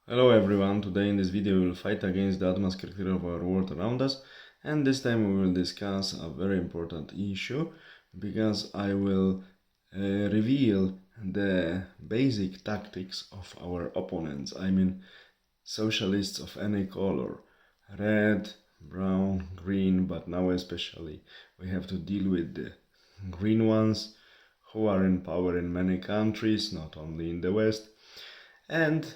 Hello everyone, today in this video we will fight against the atmospheric theory of our world around us, and this time we will discuss a very important issue because I will reveal the basic tactics of our opponents. I mean socialists of any color, red, brown, green, but now especially we have to deal with the green ones who are in power in many countries, not only in the West, and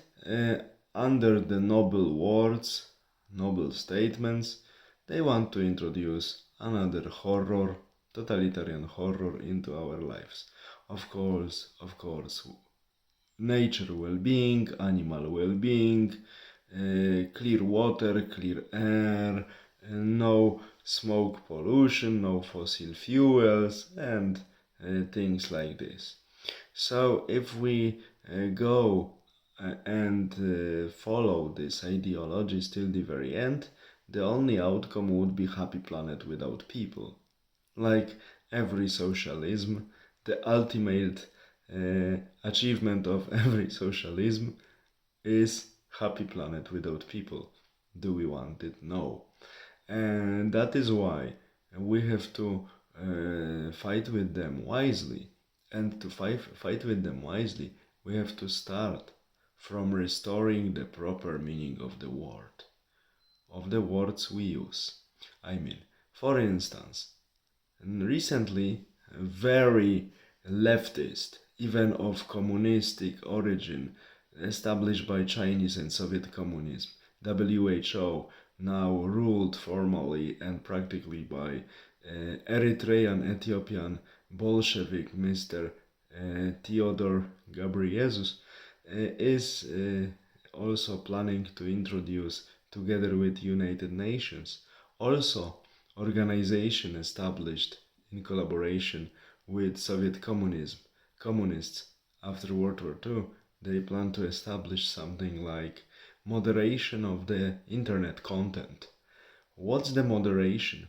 under the noble words, noble statements, they want to introduce another horror, totalitarian horror into our lives. Of course, nature well-being, animal well-being, clear water, clear air, no smoke pollution, no fossil fuels, and things like this. So if we go and follow this ideology till the very end, the only outcome would be happy planet without people. Like every socialism, the ultimate achievement of every socialism is happy planet without people. Do we want it? No. And that is why we have to fight with them wisely. And to fight with them wisely, we have to start from restoring the proper meaning of the word, of the words we use. I mean, for instance, recently, very leftist, even of communistic origin, established by Chinese and Soviet communism, WHO, now ruled formally and practically by Eritrean Ethiopian Bolshevik Mr. Theodore Ghebreyesus, is also planning to introduce, together with United Nations, also organization established in collaboration with Soviet communists after World War II. They plan to establish something like moderation of the internet content. What's the moderation?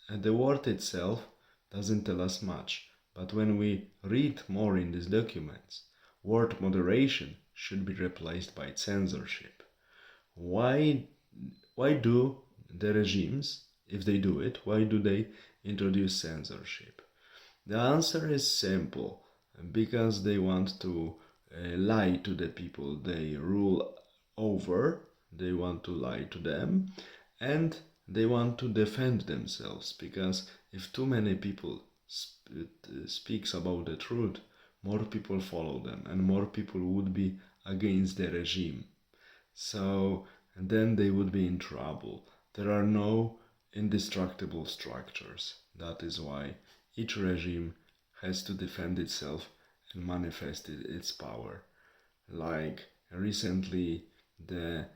The word itself doesn't tell us much, but when we read more in these documents, word moderation should be replaced by censorship. Why, why do the regimes, if they do it, why do they introduce censorship? The answer is simple, because they want to lie to the people they rule over, they want to lie to them, and they want to defend themselves, because if too many people speaks about the truth, more people follow them and more people would be against the regime. So then they would be in trouble. There are no indestructible structures. That is why each regime has to defend itself and manifest its power. Like recently, the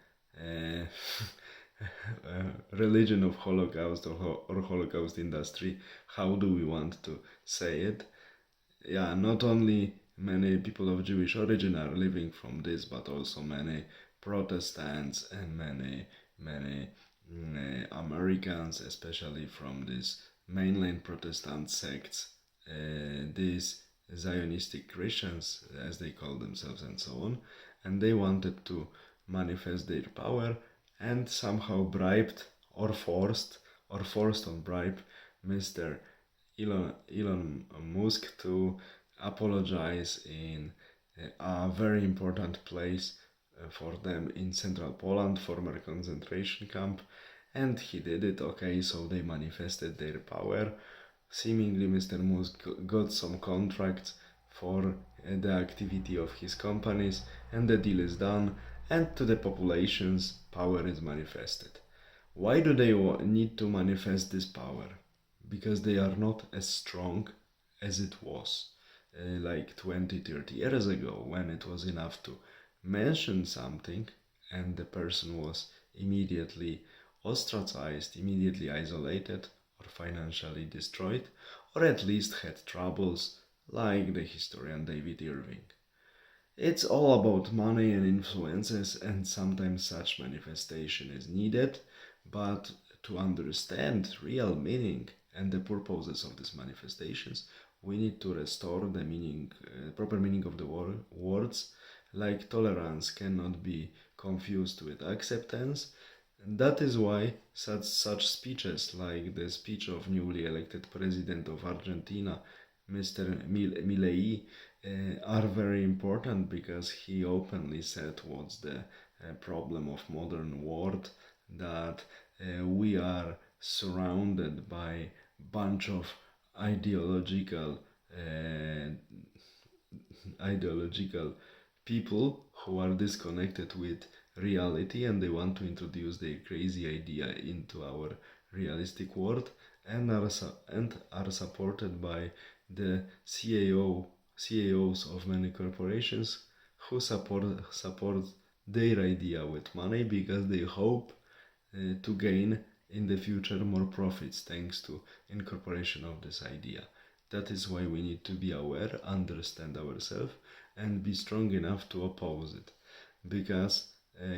religion of Holocaust or Holocaust industry. How do we want to say it? Yeah, not only many people of Jewish origin are living from this, but also many Protestants and many Americans, especially from these mainline Protestant sects, these Zionistic Christians, as they call themselves, and so on, and they wanted to manifest their power and somehow bribed or forced on bribe Mr. Elon Musk to apologize in a very important place for them in central Poland, former concentration camp, and he did it. Okay, so they manifested their power. Seemingly, Mr. Musk got some contracts for the activity of his companies, and the deal is done, and to the population's power is manifested. Why do they need to manifest this power? Because they are not as strong as it was like 20-30 years ago, when it was enough to mention something and the person was immediately ostracized, immediately isolated, or financially destroyed, or at least had troubles, like the historian David Irving. It's all about money and influences, and sometimes such manifestation is needed, but to understand real meaning and the purposes of these manifestations, we need to restore the meaning, proper meaning of the words, like tolerance cannot be confused with acceptance. And that is why such speeches like the speech of newly elected president of Argentina, Mr. Milei, are very important, because he openly said what's the problem of modern world, that we are surrounded by bunch of ideological uh, ideological people who are disconnected with reality, and they want to introduce their crazy idea into our realistic world, and are supported by the CEOs of many corporations, who support their idea with money, because they hope to gain in the future more profits thanks to incorporation of this idea. That is why we need to be aware, understand ourselves, and be strong enough to oppose it, because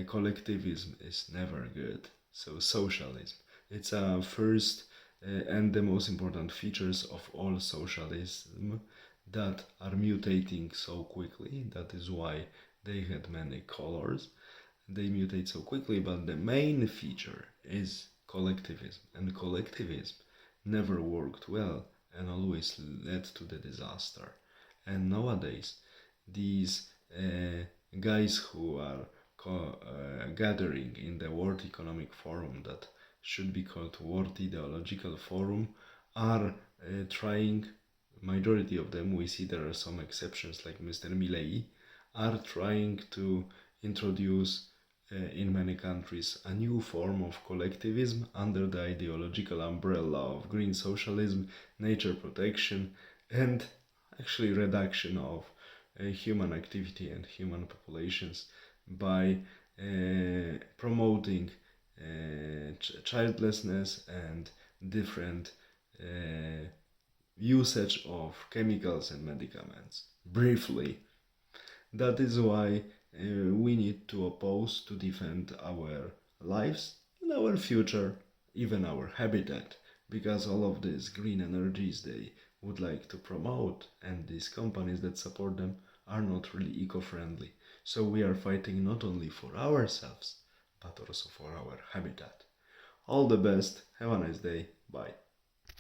collectivism is never good. So socialism, it's a first and the most important features of all socialism, that are mutating so quickly. That is why they had many colors. They mutate so quickly, but the main feature is collectivism, and collectivism never worked well and always led to the disaster. And nowadays, these guys who are gathering in the World Economic Forum, that should be called World Ideological Forum, are trying, majority of them, we see there are some exceptions like Mr. Milei, are trying to introduce in many countries a new form of collectivism under the ideological umbrella of green socialism, nature protection, and actually reduction of human activity and human populations by promoting childlessness and different usage of chemicals and medicaments. Briefly, that is why we need to oppose to defend our lives and our future, even our habitat, because all of these green energies they would like to promote, and these companies that support them, are not really eco-friendly. So we are fighting not only for ourselves, but also for our habitat. All the best, have a nice day, bye.